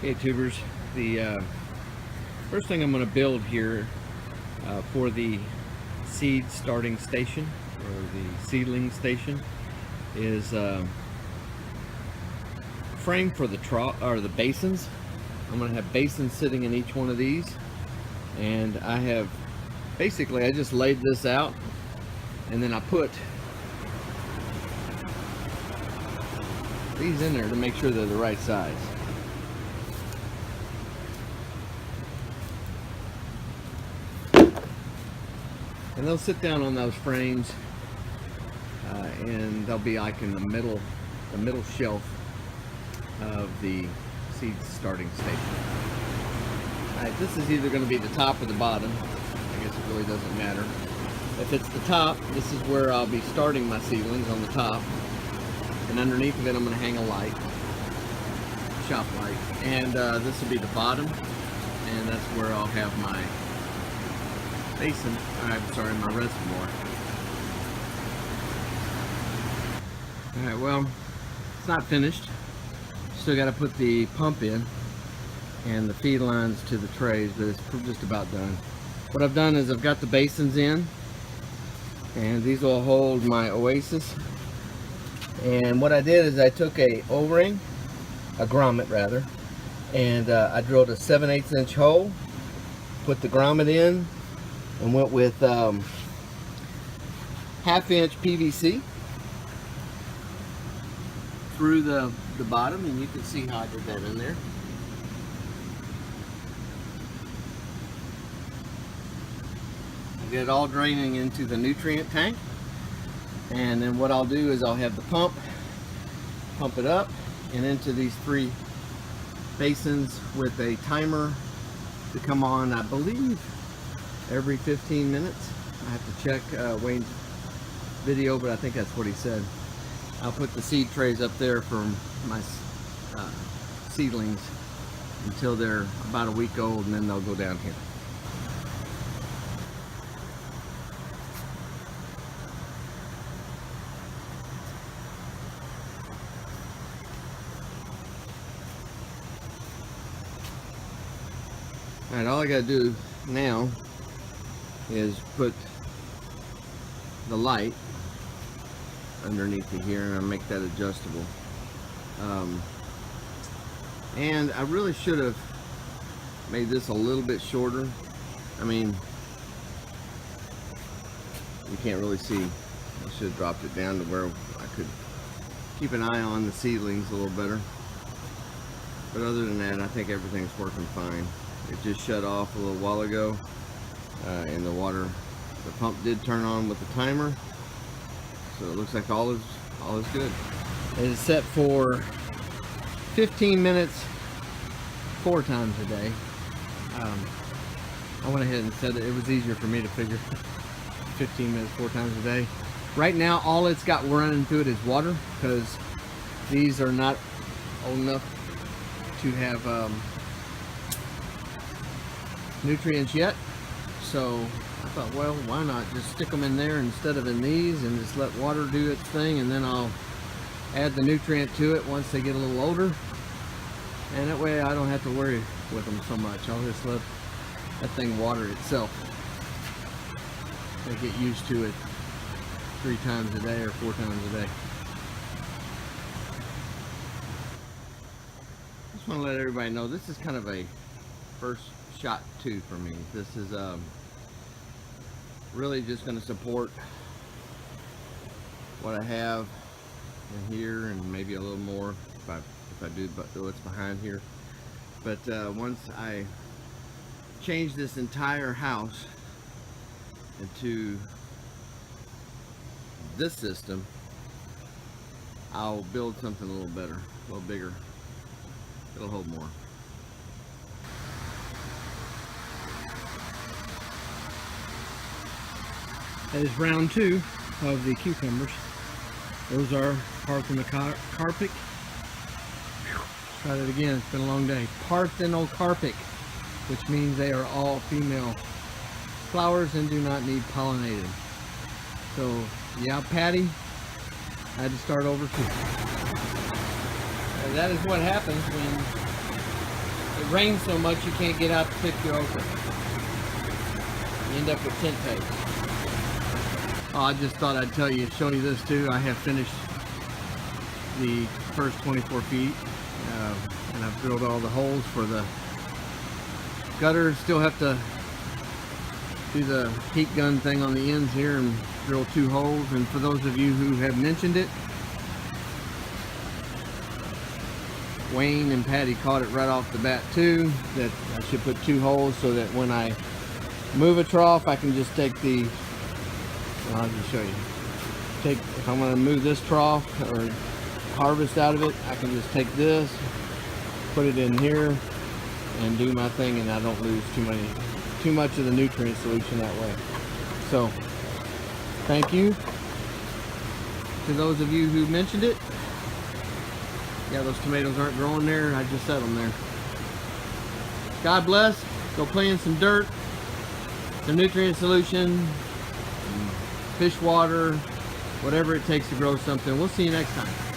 Hey tubers, the first thing I'm going to build here for the seed starting station or the seedling station is a frame for the trough or the basins. I'm going to have basins sitting in each one of these, and I just laid this out, and then I put these in there to make sure they're the right size. And they'll sit down on those frames, and they'll be like in the middle shelf of the seed starting station. Alright, this is either going to be the top or the bottom. I guess it really doesn't matter. If it's the top, this is where I'll be starting my seedlings, on the top. And underneath of it, I'm going to hang a light, shop light. And this will be the bottom, and that's where I'll have my basin, my reservoir. Alright, well, it's not finished. Still got to put the pump in and the feed lines to the trays, but it's just about done. What I've done is I've got the basins in, and these will hold my Oasis. And what I did is I took a O-ring, a grommet rather, and I drilled a 7/8 inch hole, put the grommet in, and went with 1/2 inch PVC through the bottom, and you can see how I did that in there. I get it all draining into the nutrient tank, and then what I'll do is I'll have the pump it up and into these 3 basins with a timer to come on, I believe, every 15 minutes. I have to check Wayne's video, but I think that's what he said. I'll put the seed trays up there for my seedlings until they're about a week old, and then they'll go down here. Alright, all I gotta do now is put the light underneath it here, and I'll make that adjustable. And I really should have made this a little bit shorter. I mean, you can't really see. I should have dropped it down to where I could keep an eye on the seedlings a little better. But other than that, I think everything's working fine. It just shut off a little while ago, and the pump did turn on with the timer, so it looks like all is good. It is set for 15 minutes 4 times a day. I went ahead and said it was easier for me to figure 15 minutes 4 times a day. Right now, all it's got running through it is water, because these are not old enough to have nutrients yet. So I thought, well, why not just stick them in there instead of in these, and just let water do its thing, and then I'll add the nutrient to it once they get a little older, and that way I don't have to worry with them so much. I'll just let that thing water itself. They get used to it 3 times a day or 4 times a day. Just want to let everybody know this is kind of a first shot too for me. This is really just going to support what I have in here, and maybe a little more if I do what's behind here. But once I change this entire house into this system, I'll build something a little better, a little bigger. It'll hold more. That is round 2 of the cucumbers. Those are parthenocarpic. Try that again, it's been a long day. Parthenocarpic, which means they are all female flowers and do not need pollinated. So, yeah, Patti, I had to start over too. And that is what happens when it rains so much you can't get out to pick your okra. You end up with tent pegs. Oh, I just thought I'd show you this too. I have finished the first 24 feet and I've drilled all the holes for the gutters. Still have to do the heat gun thing on the ends here and drill 2 holes. And for those of you who have mentioned it, Wayne and Patti caught it right off the bat too, that I should put 2 holes so that when I move a trough I can just take the, well, I'll just show you, if I'm going to move this trough or harvest out of it, I can just take this, put it in here and do my thing, and I don't lose too much of the nutrient solution that way. So thank you to those of you who mentioned it. Yeah, those tomatoes aren't growing there. I just set them there. God bless. Go play in some dirt, some nutrient solution, fish water, whatever it takes to grow something. We'll see you next time.